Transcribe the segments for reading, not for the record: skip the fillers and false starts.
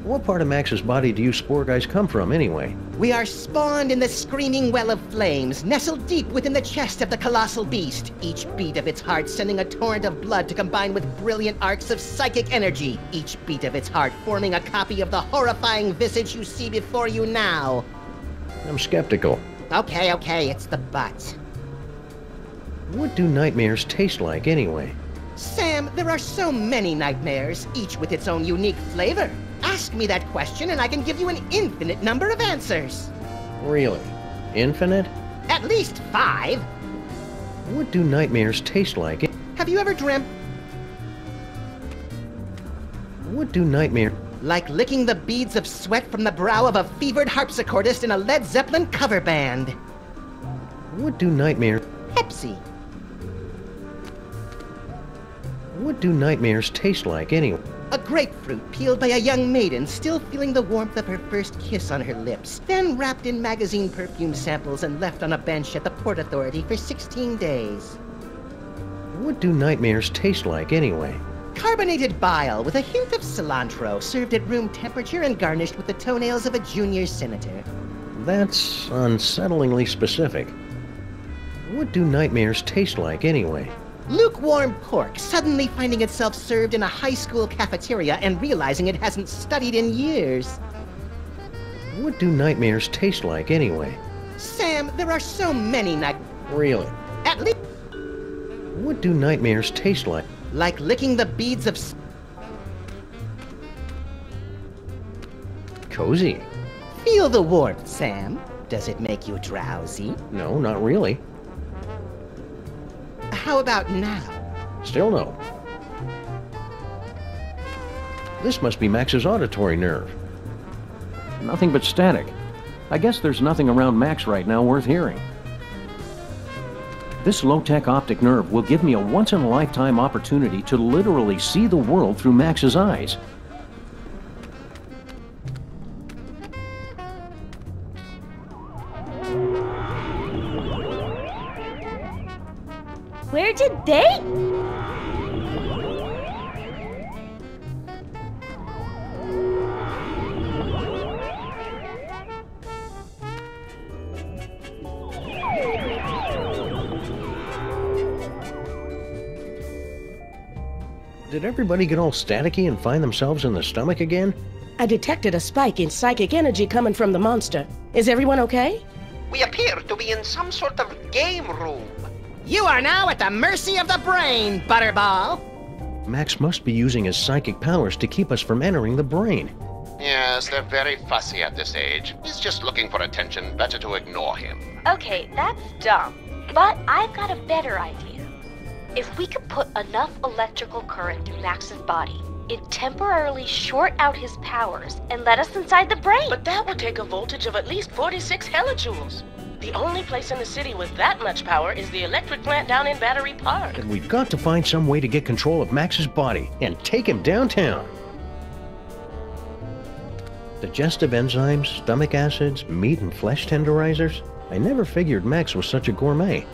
What part of Max's body do you spore guys come from, anyway? We are spawned in the screaming well of flames, nestled deep within the chest of the colossal beast, each beat of its heart sending a torrent of blood to combine with brilliant arcs of psychic energy, each beat of its heart forming a copy of the horrifying visage you see before you now. I'm skeptical. Okay, it's the butt. What do nightmares taste like, anyway? Sam, there are so many nightmares, each with its own unique flavor. Ask me that question and I can give you an infinite number of answers. Really? Infinite? At least 5. What do nightmares taste like? Have you ever dreamt? What do nightmares... Like licking the beads of sweat from the brow of a fevered harpsichordist in a Led Zeppelin cover band. What do nightmares... Pepsi. What do nightmares taste like, anyway? A grapefruit peeled by a young maiden still feeling the warmth of her first kiss on her lips, then wrapped in magazine perfume samples and left on a bench at the Port Authority for 16 days. What do nightmares taste like, anyway? Carbonated bile with a hint of cilantro, served at room temperature and garnished with the toenails of a junior senator. That's unsettlingly specific. What do nightmares taste like, anyway? Lukewarm pork suddenly finding itself served in a high school cafeteria and realizing it hasn't studied in years. What do nightmares taste like, anyway? Sam, there are so many Really? At least... What do nightmares taste like? Like licking the beads of... Cozy. Feel the warmth, Sam. Does it make you drowsy? No, not really. How about now? Still no. This must be Max's auditory nerve. Nothing but static. I guess there's nothing around Max right now worth hearing. This low-tech optic nerve will give me a once-in-a-lifetime opportunity to literally see the world through Max's eyes. Where did they? Did everybody get all staticky and find themselves in the stomach again? I detected a spike in psychic energy coming from the monster. Is everyone okay? We appear to be in some sort of game room. You are now at the mercy of the brain, Butterball. Max must be using his psychic powers to keep us from entering the brain. Yes, they're very fussy at this age. He's just looking for attention. Better to ignore him. Okay, that's dumb. But I've got a better idea. If we could put enough electrical current through Max's body, it'd temporarily short out his powers and let us inside the brain. But that would take a voltage of at least 46 hellijoules. The only place in the city with that much power is the electric plant down in Battery Park. And we've got to find some way to get control of Max's body and take him downtown. Digestive enzymes, stomach acids, meat and flesh tenderizers. I never figured Max was such a gourmet.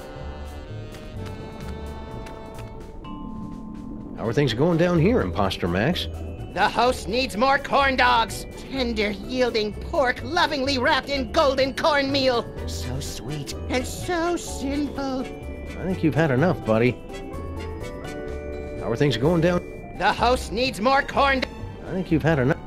How are things going down here, Imposter Max? The host needs more corn dogs. Tender, yielding pork lovingly wrapped in golden cornmeal. So sweet and so sinful. I think you've had enough, buddy. How are things going down? The host needs more corn. I think you've had enough.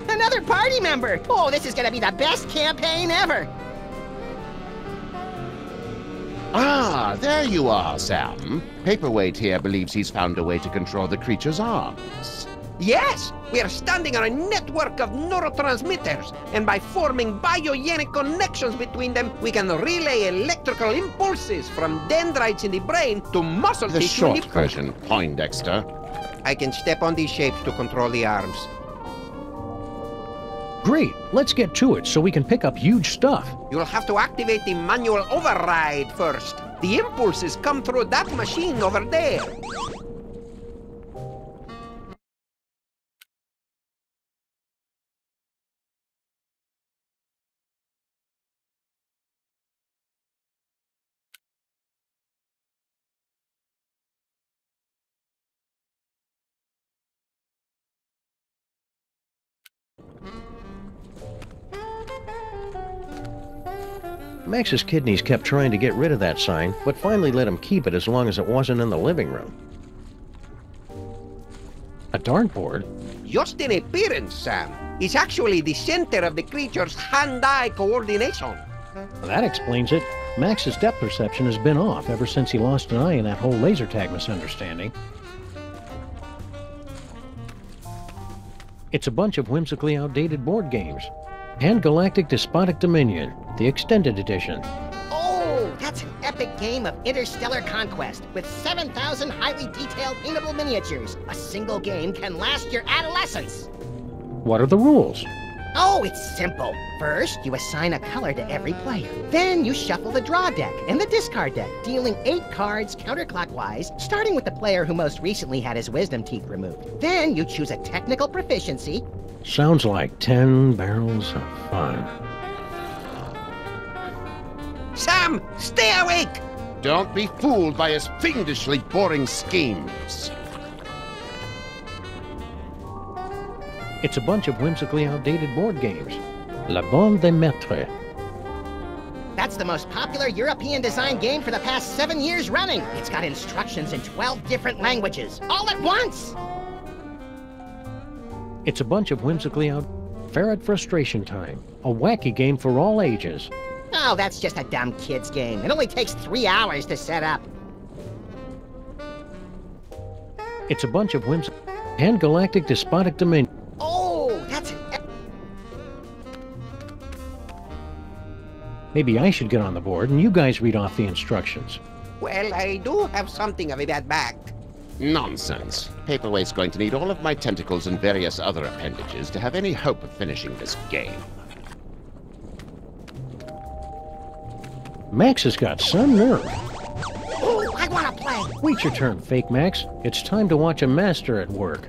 Another party member! Oh, this is gonna be the best campaign ever! Ah, there you are, Sam. Paperweight here believes he's found a way to control the creature's arms. Yes, we are standing on a network of neurotransmitters, and by forming biogenic connections between them, we can relay electrical impulses from dendrites in the brain to muscle The tissue in short the version, Poindexter. I can step on these shapes to control the arms. Great, let's get to it so we can pick up huge stuff. You'll have to activate the manual override first. The impulses come through that machine over there. Max's kidneys kept trying to get rid of that sign, but finally let him keep it as long as it wasn't in the living room. A dartboard? Just in appearance, Sam. It's actually the center of the creature's hand-eye coordination. That explains it. Max's depth perception has been off ever since he lost an eye in that whole laser tag misunderstanding. It's a bunch of whimsically outdated board games. And Galactic Despotic Dominion, the extended edition. Oh, that's an epic game of interstellar conquest with 7,000 highly detailed paintable miniatures. A single game can last your adolescence. What are the rules? Oh, it's simple. First, you assign a color to every player. Then you shuffle the draw deck and the discard deck, dealing 8 cards counterclockwise, starting with the player who most recently had his wisdom teeth removed. Then you choose a technical proficiency. Sounds like 10 barrels of fun. Sam, stay awake! Don't be fooled by his fiendishly boring schemes. It's a bunch of whimsically outdated board games. La Bonne des Maîtres. That's the most popular European design game for the past 7 years running. It's got instructions in 12 different languages, all at once! It's a bunch of whimsically out... Ferret Frustration Time. A wacky game for all ages. Oh, that's just a dumb kid's game. It only takes 3 hours to set up. It's a bunch of whimsical... And Galactic Despotic Dominion. Oh, that's an... Maybe I should get on the board and you guys read off the instructions. Well, I do have something of that back. Nonsense. Paperweight's going to need all of my tentacles and various other appendages to have any hope of finishing this game. Max has got some nerve. Oh, I want to play! Wait your turn, Fake Max. It's time to watch a master at work.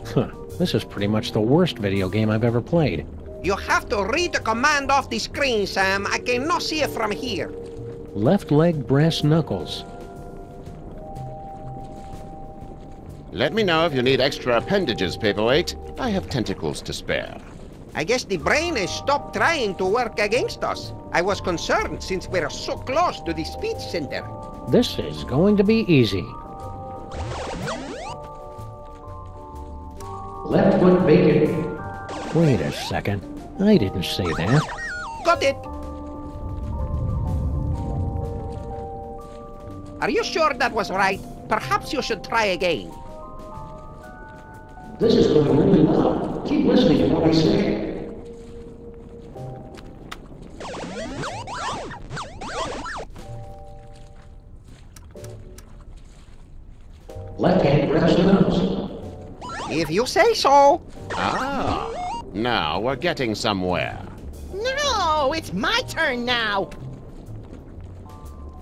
Huh. This is pretty much the worst video game I've ever played. You have to read the command off the screen, Sam. I cannot see it from here. Left leg brass knuckles. Let me know if you need extra appendages, Paperweight. I have tentacles to spare. I guess the brain has stopped trying to work against us. I was concerned since we're so close to the speech center. This is going to be easy. Left foot bacon. Wait a second. I didn't say that. Got it! Are you sure that was right? Perhaps you should try again. This is going really loud. Keep listening to what I say. Left hand grabs the nose. If you say so. Ah, now we're getting somewhere. No, it's my turn now!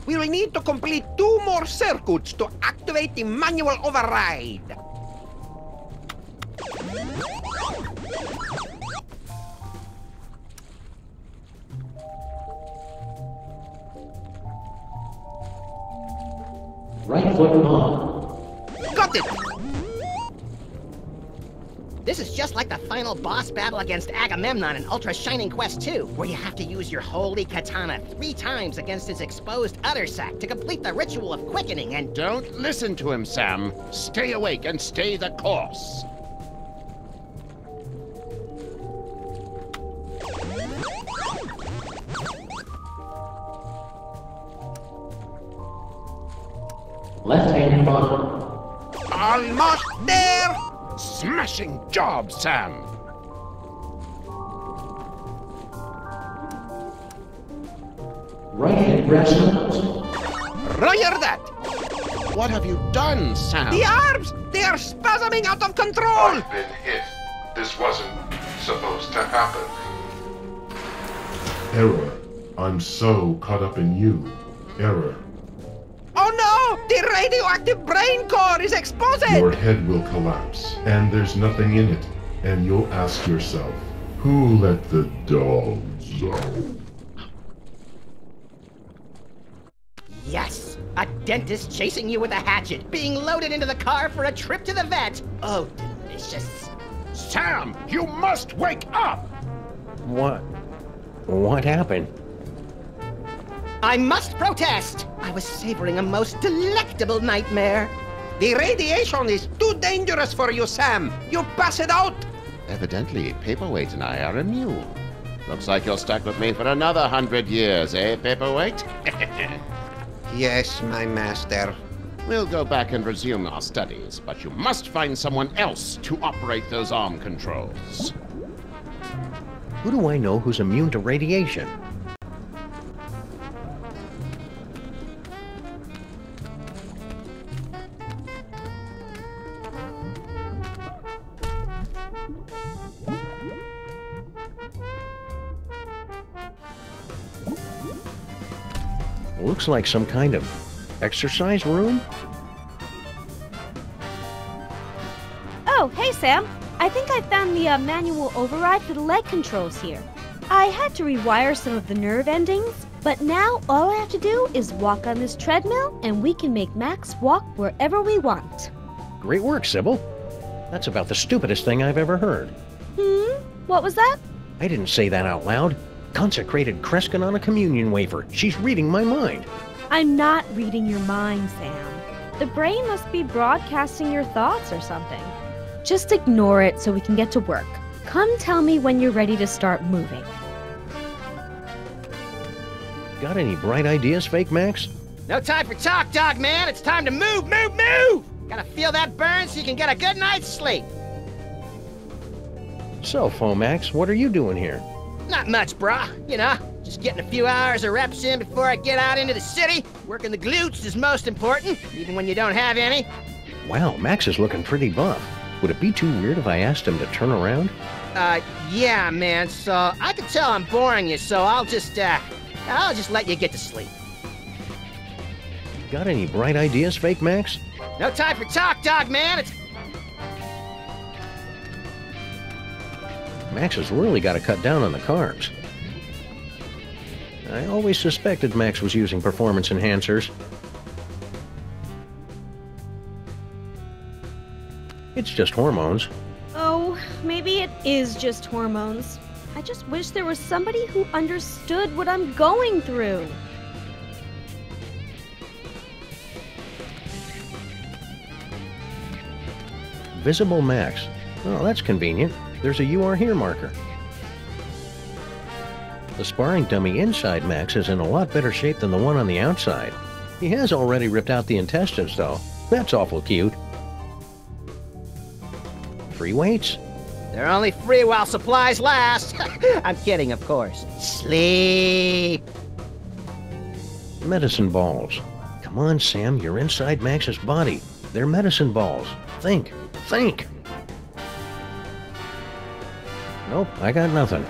We will need to complete 2 more circuits to activate the manual override. Right foot on. Got it! This is just like the final boss battle against Agamemnon in Ultra Shining Quest 2, where you have to use your holy katana 3 times against his exposed udder sac to complete the ritual of quickening and... Don't listen to him, Sam. Stay awake and stay the course. Left hand bottom. Almost there! Smashing job, Sam. Right hand grabs the nose. Roger that! What have you done, Sam? The arms! They are spasming out of control! I've been hit. This wasn't supposed to happen. Error. I'm so caught up in you. Error. Oh no! The radioactive brain core is exposed! Your head will collapse, and there's nothing in it. And you'll ask yourself, who let the dogs out? Yes! A dentist chasing you with a hatchet, being loaded into the car for a trip to the vet! Oh, delicious. Sam, you must wake up! What happened? I must protest! I was savoring a most delectable nightmare. The radiation is too dangerous for you, Sam! You'll pass it out! Evidently, Paperweight and I are immune. Looks like you're stuck with me for another 100 years, eh, Paperweight? Yes, my master. We'll go back and resume our studies, but you must find someone else to operate those arm controls. Who do I know who's immune to radiation? Looks like some kind of exercise room? Oh, hey Sam. I think I found the manual override for the leg controls here. I had to rewire some of the nerve endings, but now all I have to do is walk on this treadmill and we can make Max walk wherever we want. Great work, Sybil. That's about the stupidest thing I've ever heard. What was that? I didn't say that out loud. Consecrated Kreskin on a communion wafer. She's reading my mind. I'm not reading your mind, Sam. The brain must be broadcasting your thoughts or something. Just ignore it so we can get to work. Come tell me when you're ready to start moving. Got any bright ideas, Fake Max? No time for talk, dog man. It's time to move, move, move! Gotta feel that burn so you can get a good night's sleep. So, Fomax, what are you doing here? Not much, brah. You know, just getting a few hours of reps in before I get out into the city. Working the glutes is most important, even when you don't have any. Wow, Max is looking pretty buff. Would it be too weird if I asked him to turn around? Yeah, man, so I can tell I'm boring you, so I'll just let you get to sleep. Got any bright ideas, Fake Max? No time for talk, dog man. Max has really got to cut down on the carbs. I always suspected Max was using performance enhancers. It's just hormones. Oh, maybe it is just hormones. I just wish there was somebody who understood what I'm going through. Visible Max. Oh, that's convenient. There's a "You Are Here" marker. The sparring dummy inside Max is in a lot better shape than the one on the outside. He has already ripped out the intestines, though. That's awful cute. Free weights? They're only free while supplies last. I'm kidding, of course. Sleep. Medicine balls. Come on, Sam, you're inside Max's body. They're medicine balls. Think. Think. Nope, I got nothing.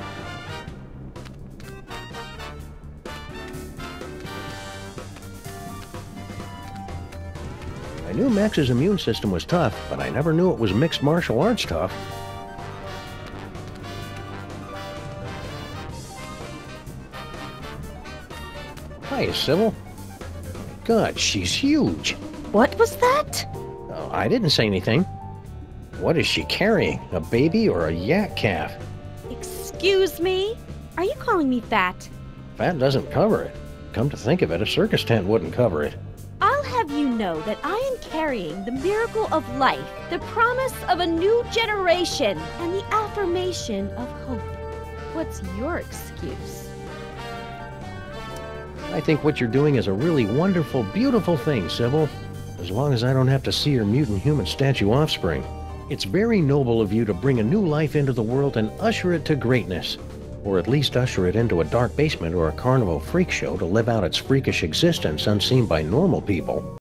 I knew Max's immune system was tough, but I never knew it was mixed martial arts tough. Hi, Sybil. God, she's huge. What was that? Oh, I didn't say anything. What is she carrying? A baby or a yak calf? Excuse me? Are you calling me fat? Fat doesn't cover it. Come to think of it, a circus tent wouldn't cover it. I'll have you know that I am carrying the miracle of life, the promise of a new generation, and the affirmation of hope. What's your excuse? I think what you're doing is a really wonderful, beautiful thing, Sybil. As long as I don't have to see your mutant human statue offspring. It's very noble of you to bring a new life into the world and usher it to greatness. Or at least usher it into a dark basement or a carnival freak show to live out its freakish existence unseen by normal people.